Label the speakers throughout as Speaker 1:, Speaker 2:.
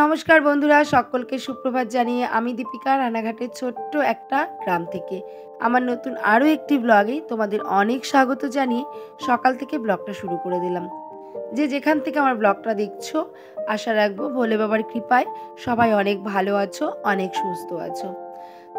Speaker 1: নমস্কার বন্ধুরা, সকলকে সুপ্রভাত জানিয়ে আমি দীপিকা রানাঘাটের ছোট্ট একটা গ্রাম থেকে আমার নতুন আরও একটি ব্লগে তোমাদের অনেক স্বাগত জানিয়ে সকাল থেকে ব্লগটা শুরু করে দিলাম। যে যেখান থেকে আমার ব্লগটা দেখছো, আশা রাখবো ভোলে বাবার কৃপায় সবাই অনেক ভালো আছো, অনেক সুস্থ আছো।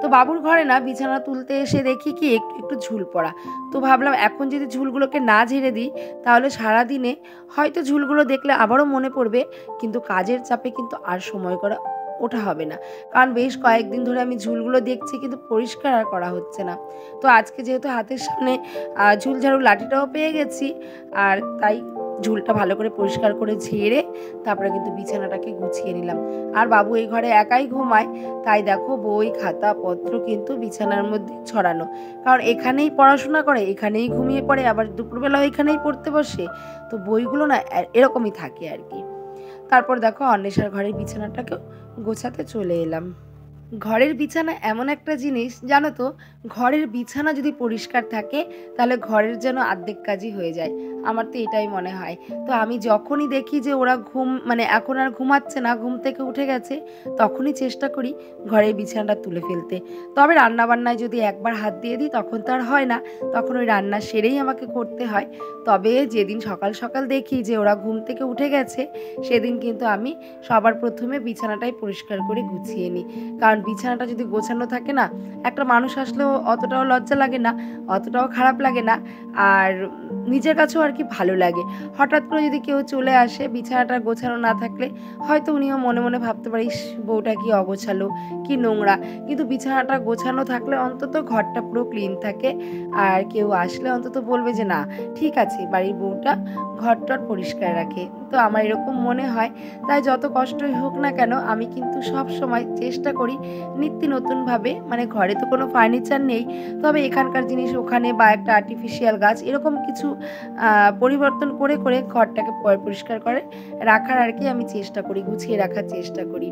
Speaker 1: তো বাবুর ঘরে না বিছানা তুলতে এসে দেখি কি একটু একটু ঝুল পড়া। তো ভাবলাম এখন যদি ঝুলগুলোকে না ঝেড়ে দিই তাহলে সারাদিনে হয়তো ঝুলগুলো দেখলে আবারও মনে পড়বে, কিন্তু কাজের চাপে কিন্তু আর সময় করা ওঠা হবে না। কারণ বেশ কয়েকদিন ধরে আমি ঝুলগুলো দেখছি কিন্তু পরিষ্কার আর করা হচ্ছে না। তো আজকে যেহেতু হাতের সামনে ঝুল ঝাড়ু লাঠিটাও পেয়ে গেছি, আর তাই ঝুলটা ভালো করে পরিষ্কার করে ঝেড়ে তারপরে কিন্তু বিছানাটাকে গুছিয়ে নিলাম। আর বাবু এই ঘরে একাই ঘুমায়, তাই দেখো বই খাতা পত্র কিন্তু বিছানার মধ্যে ছড়ানো। কারণ এখানেই পড়াশোনা করে, এখানেই ঘুমিয়ে পড়ে, আবার দুপুরবেলাও এখানেই পড়তে বসে। তো বইগুলো না এরকমই থাকে আর কি। তারপর দেখো অন্বেষার ঘরের বিছানাটাকেও গোছাতে চলে এলাম। ঘরের বিছানা এমন একটা জিনিস জানো তো, ঘরের বিছানা যদি পরিষ্কার থাকে তাহলে ঘরের যেন অর্ধেক কাজই হয়ে যায়। আমার তো এটাই মনে হয়। তো আমি যখনই দেখি যে ওরা এখন আর ঘুমাচ্ছে না, ঘুম থেকে উঠে গেছে, তখনই চেষ্টা করি ঘরের বিছানাটা তুলে ফেলতে। তবে রান্নাবান্নায় যদি একবার হাত দিয়ে দিই তখন তো আর হয় না, তখন ওই রান্না সেরেই আমাকে করতে হয়। তবে যেদিন সকাল সকাল দেখি যে ওরা ঘুম থেকে উঠে গেছে, সেদিন কিন্তু আমি সবার প্রথমে বিছানাটাই পরিষ্কার করে গুছিয়ে নিই। কারণ বিছানাটা যদি গোছানো থাকে না, একটা মানুষ আসলেও অতটাও লজ্জা লাগে না, অতটাও খারাপ লাগে না, আর নিজের কাছেও আর কি ভালো লাগে। হঠাৎ করে যদি কেউ চলে আসে বিছানাটা গোছানো না থাকলে, হয়তো উনিও মনে মনে ভাবতে পারে ইস বউটা কি অগোছালো, কি নোংরা। কিন্তু বিছানাটা গোছানো থাকলে অন্তত ঘরটা পুরো ক্লিন থাকে, আর কেউ আসলে অন্তত বলবে যে না ঠিক আছে, বাড়ির বউটা ঘরটর পরিষ্কার রাখে। তো আমার এরকম মনে হয়। তাই যত কষ্টই হোক না কেন আমি কিন্তু সব সময় চেষ্টা করি নিত্য নতুনভাবে, মানে ঘরে তো কোনো ফার্নিচার নেই, তবে এখানকার জিনিস ওখানে বা একটা আর্টিফিশিয়াল গাছ এরকম কিছু পরিবর্তন করে করে ঘরটাকে পরিষ্কার করে রাখার আর কি আমি চেষ্টা করি, গুছিয়ে রাখার চেষ্টা করি।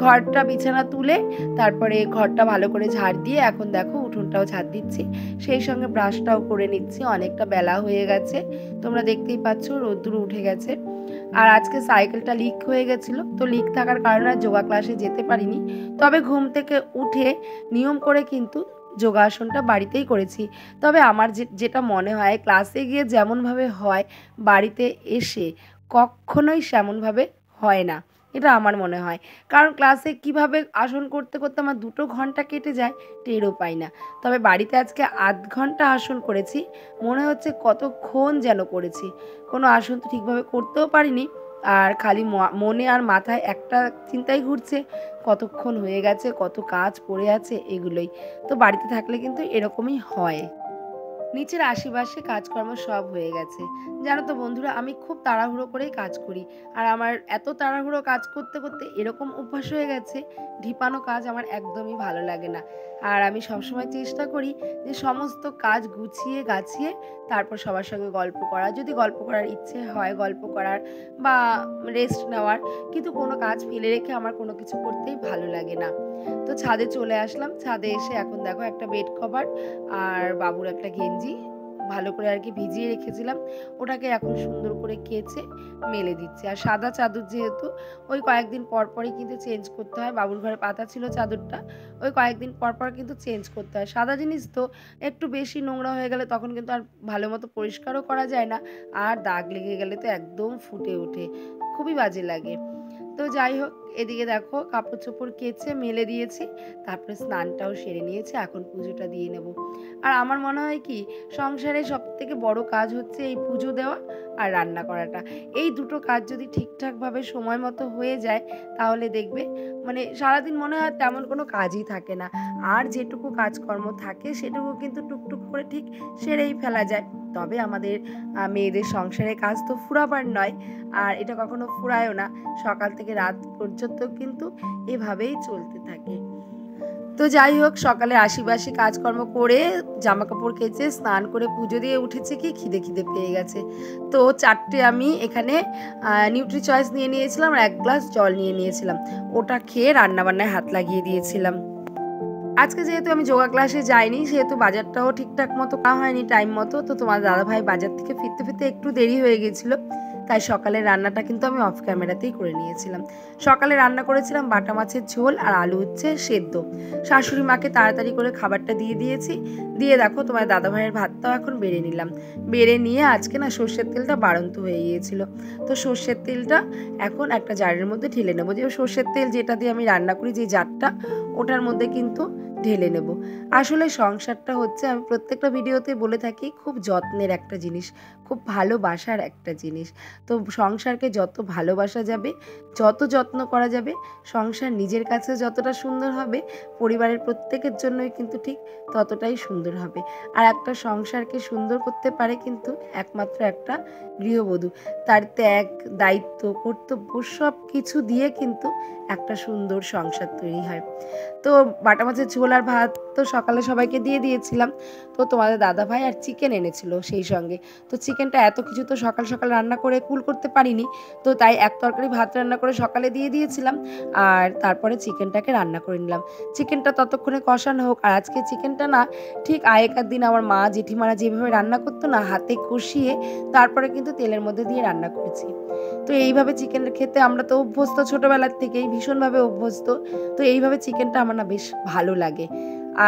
Speaker 1: ঘরটা বিছানা তুলে তারপরে ঘরটা ভালো করে ঝাড় দিয়ে এখন দেখো উঠোনটাও ঝাড় দিচ্ছি, সেই সঙ্গে ব্রাশটাও করে নিচ্ছি। অনেকটা বেলা হয়ে গেছে, তোমরা দেখতেই পাচ্ছ রোদ্দুর উঠে গেছে। আর আজকে সাইকেলটা লিক হয়ে গেছিলো, তো লিক থাকার কারণে আর যোগা ক্লাসে যেতে পারিনি। তবে ঘুম থেকে উঠে নিয়ম করে কিন্তু যোগাসনটা বাড়িতেই করেছি। তবে আমার যেটা মনে হয় ক্লাসে গিয়ে যেমনভাবে হয় বাড়িতে এসে কখনোই সেমনভাবে হয় না, এটা আমার মনে হয়। কারণ ক্লাসে কিভাবে আসন করতে করতে আমার 2 ঘন্টা কেটে যায় টেরও পাই না। তবে বাড়িতে আজকে আধ ঘন্টা আসন করেছি, মনে হচ্ছে কতক্ষণ যেন করেছি। কোনো আসন তো ঠিকভাবে করতেও পারিনি, আর খালি মনে আর মাথায় একটা চিন্তাই ঘুরছে কতক্ষণ হয়ে গেছে, কত কাজ পড়ে আছে, এগুলোই। তো বাড়িতে থাকলে কিন্তু এরকমই হয়। নিচের আশেপাশে কাজকর্ম সব হয়ে গেছে। জানো তো বন্ধুরা, আমি খুব তাড়াহুড়ো করেই কাজ করি। আর আমার এত তাড়াহুড়ো কাজ করতে করতে এরকম অভ্যাস হয়ে গেছে, ঢিপানো কাজ আমার একদমই ভালো লাগে না। আর আমি সবসময় চেষ্টা করি যে সমস্ত কাজ গুছিয়ে গাছিয়ে তারপর সবার সঙ্গে গল্প করা, যদি গল্প করার ইচ্ছে হয় গল্প করার বা রেস্ট নেওয়ার। কিন্তু কোনো কাজ ফেলে রেখে আমার কোনো কিছু করতেই ভালো লাগে না। তো ছাদে চলে আসলাম, ছাদে এসে এখন দেখো একটা বেড কভার আর বাবুর একটা গেঞ্জি ভালো করে আর কি ভিজিয়ে রেখেছিলাম, ওটাকে এখন সুন্দর করে কেচে মেলে দিচ্ছি। আর সাদা চাদর যেহেতু ওই কয়েকদিন পর পরই কিন্তু চেঞ্জ করতে হয়, বাবুর ঘরে পাতা ছিল চাদরটা, ওই কয়েকদিন পর পর কিন্তু চেঞ্জ করতে হয়। সাদা জিনিস তো একটু বেশি নোংরা হয়ে গেলে তখন কিন্তু আর ভালো মতো পরিষ্কারও করা যায় না, আর দাগ লেগে গেলে তো একদম ফুটে ওঠে, খুবই বাজে লাগে। তো যাই হোক, এদিকে দেখো কাপড় চোপড় কেচে মেলে দিয়েছি, তারপরে স্নানটাও সেরে নিয়েছি, এখন পুজোটা দিয়ে নেব। আর আমার মনে হয় কি, সংসারে সব থেকে বড় কাজ হচ্ছে এই পুজো দেওয়া আর রান্না করাটা। এই দুটো কাজ যদি ঠিকঠাকভাবে সময় মতো হয়ে যায় তাহলে দেখবে মানে সারাদিন মনে হয় তেমন কোনো কাজই থাকে না। আর যেটুকু কাজকর্ম থাকে সেটুকু কিন্তু টুকটুক করে ঠিক সেরেই ফেলা যায়। তবে আমাদের মেয়েদের সংসারের কাজ তো ফুরাবার নয়, আর এটা কখনো ফুরায়ও না, সকাল থেকে রাত পর্যন্ত কিন্তু এভাবেই চলতে থাকে। তো যাই হোক, সকালে আশিবাসি কাজকর্ম করে জামা কাপড় কেচে স্নান করে পুজো দিয়ে উঠেছে কি খিদে খিদে পেয়ে গেছে। তো 4টে আমি এখানে নিউট্রি চয়েস নিয়ে নিয়েছিলাম আর 1 গ্লাস জল নিয়ে নিয়েছিলাম, ওটা খেয়ে রান্নাবান্নায় হাত লাগিয়ে দিয়েছিলাম। আজকে যেহেতু আমি যোগা ক্লাসে যাইনি, সেহেতু বাজারটাও ঠিকঠাক মতো করা হয়নি টাইম মতো। তো তোমার দাদাভাই বাজার থেকে ফিরতে ফিরতে একটু দেরি হয়ে গেছিলো, তাই সকালের রান্নাটা কিন্তু আমি অফ ক্যামেরাতেই করে নিয়েছিলাম। সকালে রান্না করেছিলাম বাটা মাছের ঝোল আর আলু উচ্ছে সেদ্ধ। শাশুড়ি মাকে তাড়াতাড়ি করে খাবারটা দিয়ে দিয়েছি, দিয়ে দেখো তোমার দাদাভাইয়ের ভাতটাও এখন বেড়ে নিলাম। বেড়ে নিয়ে আজকে না সর্ষের তেলটা বাড়ন্ত হয়ে গিয়েছিল, তো সর্ষের তেলটা এখন একটা জারের মধ্যে ঢেলে নেবো। যে সর্ষের তেল যেটা দিয়ে আমি রান্না করি, যে জারটা, ওটার মধ্যে কিন্তু ঢেলে নেব। আসলে সংসারটা হচ্ছে, আমি প্রত্যেকটা ভিডিওতে বলে থাকি, খুব যত্নের একটা জিনিস, খুব ভালোবাসার একটা জিনিস। তো সংসারকে যত ভালোবাসা যাবে, যত যত্ন করা যাবে, সংসার নিজের কাছে যতটা সুন্দর হবে, পরিবারের প্রত্যেকের জন্যই কিন্তু ঠিক ততটাই সুন্দর হবে। আর একটা সংসারকে সুন্দর করতে পারে কিন্তু একমাত্র একটা গৃহবধূ। তার ত্যাগ, দায়িত্ব, কর্তব্য সব কিছু দিয়ে কিন্তু একটা সুন্দর সংসার তৈরি হয়। তো বাটা মাছের ঝোল আর ভাত তো সকালে সবাইকে দিয়ে দিয়েছিলাম। তো তোমাদের দাদাভাই আর চিকেন এনেছিল সেই সঙ্গে। তো চিকেনটা এত কিছু তো সকাল সকাল রান্না করে কুল করতে পারিনি, তো তাই এক তরকারি ভাত রান্না করে সকালে দিয়ে দিয়েছিলাম, আর তারপরে চিকেনটাকে রান্না করে নিলাম। চিকেনটা ততক্ষণে কষানো হোক। আর আজকে চিকেনটা না ঠিক আগেকার দিন আমার মা জেঠিমারা যেভাবে রান্না করতো না, হাতে কষিয়ে তারপরে কিন্তু তেলের মধ্যে দিয়ে রান্না করেছি। তো এইভাবে চিকেন খেতে আমরা তো অভ্যস্ত, ছোটোবেলার থেকেই ভীষণভাবে অভ্যস্ত। তো এইভাবে চিকেনটা আমার না বেশ ভালো লাগে।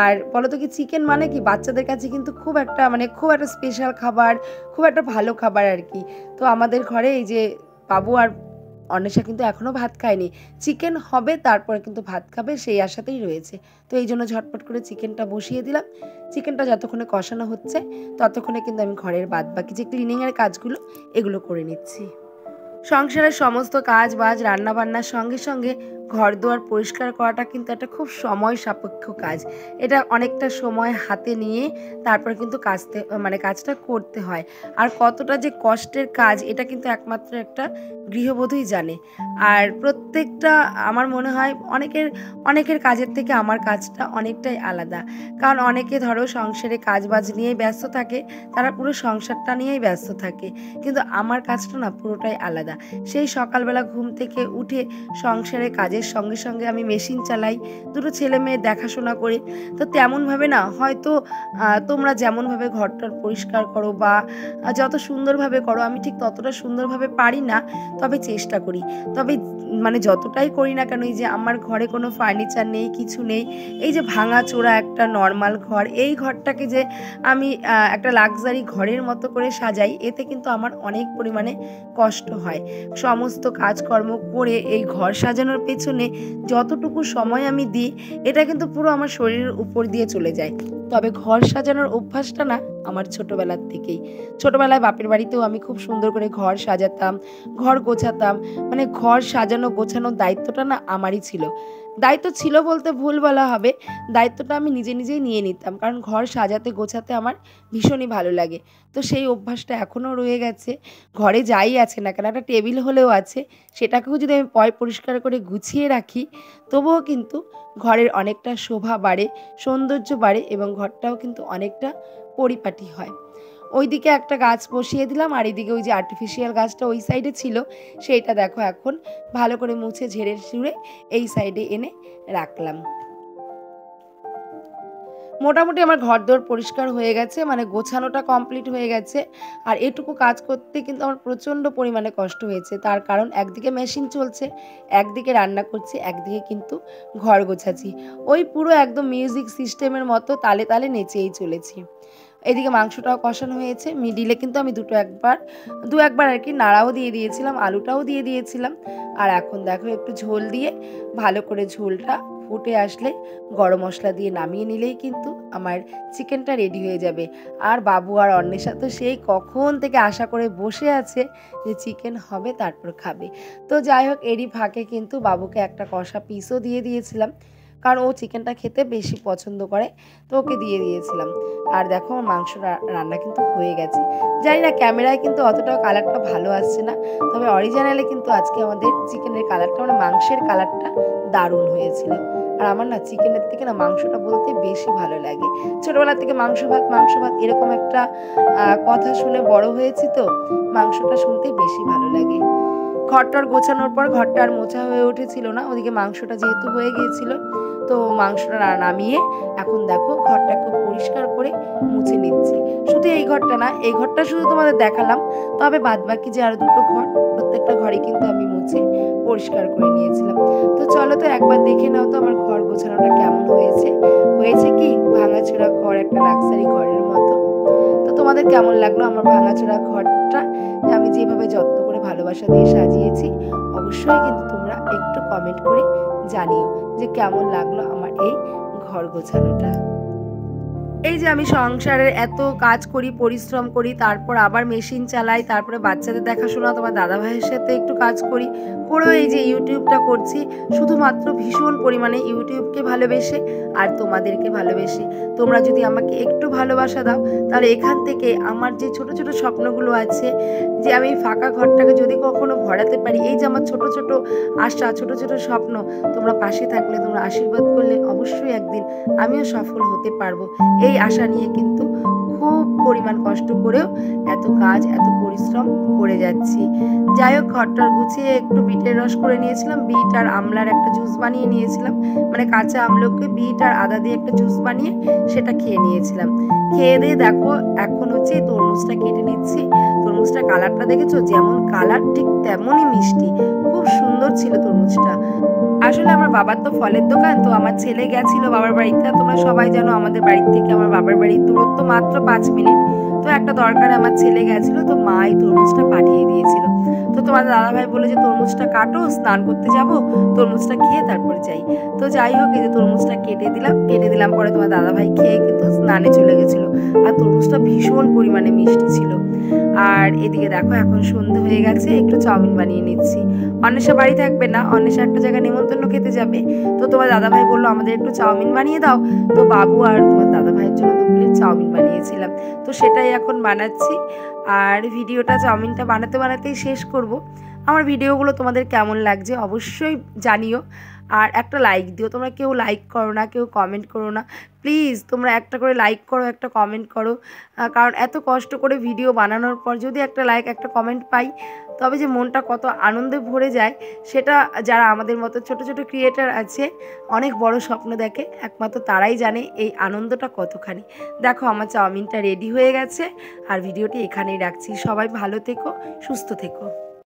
Speaker 1: আর বলতো কি, চিকেন মানে কি বাচ্চাদের কাছে কিন্তু খুব একটা স্পেশাল খাবার, খুব একটা ভালো খাবার আর কি। তো আমাদের ঘরে এই যে বাবু আর অন্বেষা কিন্তু এখনও ভাত খায়নি, চিকেন হবে তারপরে কিন্তু ভাত খাবে, সেই আশাতেই রয়েছে। তো এই জন্য ঝটপট করে চিকেনটা বসিয়ে দিলাম। চিকেনটা যতক্ষণে কষানো হচ্ছে ততক্ষণে কিন্তু আমি ঘরের বাদবাকি যে ক্লিনিংয়ের কাজগুলো, এগুলো করে নিচ্ছি। সংসারের সমস্ত কাজ বাজ রান্না বান্নার সঙ্গে সঙ্গে ঘর দুয়ার পরিষ্কার করাটা কিন্তু একটা খুব সময় সাপেক্ষ কাজ। এটা অনেকটা সময় হাতে নিয়ে তারপর কিন্তু কাজটা করতে হয়। আর কতটা যে কষ্টের কাজ, এটা কিন্তু একমাত্র একটা গৃহবধূই জানে। আর প্রত্যেকটা, আমার মনে হয় অনেকের কাজের থেকে আমার কাজটা অনেকটাই আলাদা। কারণ অনেকে ধরো সংসারে কাজ বাজ নিয়েই ব্যস্ত থাকে, তারা পুরো সংসারটা নিয়েই ব্যস্ত থাকে, কিন্তু আমার কাজটা না পুরোটাই আলাদা। সেই সকালবেলা ঘুম থেকে উঠে সংসারে কাজের সঙ্গে সঙ্গে আমি মেশিন চালাই, দুটো ছেলে মেয়ের দেখাশোনা করি। তো তেমনভাবে না হয়তো তোমরা যেমনভাবে ঘরটার পরিষ্কার করো বা যত সুন্দরভাবে করো, আমি ঠিক ততটা সুন্দরভাবে পারি না, তবে চেষ্টা করি। তবে মানে যতটাই করি না কেন, এই যে আমার ঘরে কোনো ফার্নিচার নেই, কিছু নেই, এই যে ভাঙাচোরা একটা নর্মাল ঘর, এই ঘরটাকে যে আমি একটা লাক্সারি ঘরের মতো করে সাজাই, এতে কিন্তু আমার অনেক পরিমাণে কষ্ট হয়। সমস্ত কাজকর্ম করে এই ঘর সাজানোর পেছনে যতটুকু সময় আমি দিই, এটা কিন্তু পুরো আমার শরীরের উপর দিয়ে চলে যায়। তবে ঘর সাজানোর অভ্যাসটা না আমার ছোটোবেলার থেকেই। ছোটোবেলায় বাপের বাড়িতেও আমি খুব সুন্দর করে ঘর সাজাতাম, ঘর গোছাতাম। মানে ঘর সাজানো গোছানোর দায়িত্বটা না আমারই ছিল। দায়িত্ব ছিল বলতে ভুল বলা হবে, দায়িত্বটা আমি নিজেই নিয়ে নিতাম, কারণ ঘর সাজাতে গোছাতে আমার ভীষণই ভালো লাগে। তো সেই অভ্যাসটা এখনও রয়ে গেছে। ঘরে যাই আছে না কেন, একটা টেবিল হলেও আছে, সেটাকেও যদি আমি পরিষ্কার করে গুছিয়ে রাখি, তবুও কিন্তু ঘরের অনেকটা শোভা বাড়ে, সৌন্দর্য বাড়ে, এবং ঘরটাও কিন্তু অনেকটা পরিপাটি হয়। ওইদিকে একটা গাছ বসিয়ে দিলাম, আর এইদিকে ওই যে আর্টিফিশিয়াল গাছটা ওই সাইডে ছিল, সেইটা দেখো এখন ভালো করে মুছে ঝেড়ে ছুঁড়ে এই সাইডে এনে রাখলাম। মোটামুটি আমার ঘরদোর পরিষ্কার হয়ে গেছে, মানে গোছানোটা কমপ্লিট হয়ে গেছে। আর এটুকু কাজ করতে কিন্তু আমার প্রচণ্ড পরিমাণে কষ্ট হয়েছে। তার কারণ একদিকে মেশিন চলছে, একদিকে রান্না করছি, একদিকে কিন্তু ঘর গোছাচ্ছি। ওই পুরো একদম মিউজিক সিস্টেমের মতো তালে তালে নেচেই চলেছি। এদিকে মাংসটাও কষানো হয়েছে, মিডিলে কিন্তু আমি দু একবার আর কি নাড়াও দিয়ে দিয়েছিলাম, আলুটাও দিয়ে দিয়েছিলাম। আর এখন দেখো একটু ঝোল দিয়ে ভালো করে ঝোলটা ফুটে আসলে গরম মশলা দিয়ে নামিয়ে নিলেই কিন্তু আমার চিকেনটা রেডি হয়ে যাবে। আর বাবু আর অন্বেষা তো সেই কখন থেকে আশা করে বসে আছে যে চিকেন হবে তারপর খাবে। তো যাই হোক, এরই ফাঁকে কিন্তু বাবুকে একটা কষা পিসও দিয়ে দিয়েছিলাম, কারণ ও চিকেনটা খেতে বেশি পছন্দ করে, তো ওকে দিয়ে দিয়েছিলাম। আর দেখো আমার মাংস রান্না কিন্তু হয়ে গেছে। জানি না ক্যামেরায় কিন্তু অতটাও কালারটা ভালো আসছে না, তবে অরিজিনালে কিন্তু আজকে আমাদের চিকেনের কালারটা, মানে মাংসের কালারটা দারুণ হয়েছিল। আর আমার না চিকেনের থেকে না মাংসটা বলতে বেশি ভালো লাগে। ছোটবেলা থেকে মাংস ভাত এরকম একটা কথা শুনে বড় হয়েছি, তো মাংসটা শুনতেই বেশি ভালো লাগে। ঘরটার গোছানোর পর ঘরটা আর মোছা হয়ে উঠেছিল না, ওদিকে মাংসটা যেহেতু হয়ে গিয়েছিল, তো তো মাংসটা নামিয়ে এখন দেখো ঘরটাকে পরিষ্কার করে মুছে নিচ্ছি। শুধু এই ঘরটা না, এই ঘরটা শুধু তোমাদের দেখালাম, তবে বাদবাকি যে আরো দুটো ঘর, প্রত্যেকটা ঘরে কিন্তু আমি মুছে পরিষ্কার করে নিয়েছিলাম। তো চলো তো একবার দেখে নাও তো আমার ঘর গোছানোটা কেমন হয়েছে। হয়েছে কি ভাঙাচোরা ঘর, একটা লাক্সারি ঘরের মতো। তো তোমাদের কেমন লাগলো আমার ভাঙাচোরা ঘরটা, আমি যেভাবে যত্ন করে ভালোবাসা দিয়ে সাজিয়েছি? অবশ্যই কিন্তু তোমরা একটু কমেন্ট করে জানিও যে কেমন লাগলো আমার এই ঘর গোছানোটা। এই যে আমি সংসারের এত কাজ করি, পরিশ্রম করি, তারপর আবার মেশিন চালাই, তারপরে বাচ্চাদের দেখাশোনা, তোমার দাদা ভাইয়ের সাথে একটু কাজ করি, করেও এই যে ইউটিউবটা করছি শুধুমাত্র ভীষণ পরিমাণে ইউটিউবকে ভালোবেসে আর তোমাদেরকে ভালোবেসে। তোমরা যদি আমাকে একটু ভালোবাসা দাও তাহলে এখান থেকে আমার যে ছোট ছোট স্বপ্নগুলো আছে, যে আমি ফাঁকা ঘরটাকে যদি কখনো ভরাতে পারি, এই যে আমার ছোট ছোট আশা, ছোট ছোট স্বপ্ন, তোমরা পাশে থাকলে, তোমরা আশীর্বাদ করলে অবশ্যই একদিন আমিও সফল হতে পারবো। এই আশা নিয়ে কিন্তু খুব পরিমাণ কষ্ট করেও এত কাজ, এত পরিশ্রম করে যাচ্ছি। যাই হোক, ঘরটার গুছিয়ে একটু বিটের রস করে নিয়েছিলাম, বিট আর আমলার একটা জুস বানিয়ে নিয়েছিলাম, মানে কাঁচা আমলকে বিট আর আদা দিয়ে একটা জুস বানিয়ে সেটা খেয়ে নিয়েছিলাম। খেয়ে দিয়ে দেখো এখন হচ্ছে তরমুজটা কেটে নিচ্ছি। তরমুজটা কালারটা দেখেছো, যেমন কালার ঠিক তেমনই মিষ্টি, খুব সুন্দর ছিল তরমুজটা। আসলে আমার বাবার তো ফলের দোকান, তো আমার ছেলে গেছিল বাবার বাড়িতে। তোমরা সবাই জানো আমাদের বাড়ি থেকে আমার বাবার বাড়ির দূরত্ব মাত্র 5 মিনিট। তো একটা দরকারে আমার ছেলে গেছিল, তো মাই তরমুজটা পাঠিয়ে দিয়েছিল। তো তোমার দাদাভাই বলে যে তরমুজটা কাটো, স্নান করতে যাব, তরমুজটা খেয়ে তারপরে যাই। তো যাই হোক, এই যে তরমুজটা কেটে দিলাম পরে তোমার দাদাভাই খেয়ে কিন্তু স্নানে চলে গেছিলো। আর তরমুজটা ভীষণ পরিমাণে মিষ্টি ছিল। আর এদিকে দেখো এখন সন্ধে হয়ে গেছে, একটু চাউমিন বানিয়ে নিচ্ছি। অন্বেষা বাড়ি থাকবে না, অন্বেষা একটা জায়গায় নেমন্তন্ন খেতে যাবে। তো তোমার দাদাভাই বললো আমাদের একটু চাউমিন বানিয়ে দাও। তো বাবু আর তোমার দাদাভাইয়ের জন্য 2 প্লেট চাউমিন বানিয়েছিলাম, তো সেটাই এখন বানাচ্ছি। আর ভিডিওটা চাউমিনটা বানাতে বানাতেই শেষ করব। আমার ভিডিওগুলো তোমাদের কেমন লাগছে অবশ্যই জানিও। আর একটা লাইক দিও, তোমরা কেউ লাইক করো না, কেউ কমেন্ট করো না। প্লিজ তোমরা একটা করে লাইক করো, একটা কমেন্ট করো, কারণ এত কষ্ট করে ভিডিও বানানোর পর যদি একটা লাইক, একটা কমেন্ট পাই, তবে যে মনটা কত আনন্দে ভরে যায়, সেটা যারা আমাদের মতো ছোট ছোট ক্রিয়েটার আছে, অনেক বড় স্বপ্ন দেখে, একমাত্র তারাই জানে এই আনন্দটা কতখানি। দেখো আমার চাউমিনটা রেডি হয়ে গেছে, আর ভিডিওটি এখানেই রাখছি। সবাই ভালো থেকো, সুস্থ থেকো।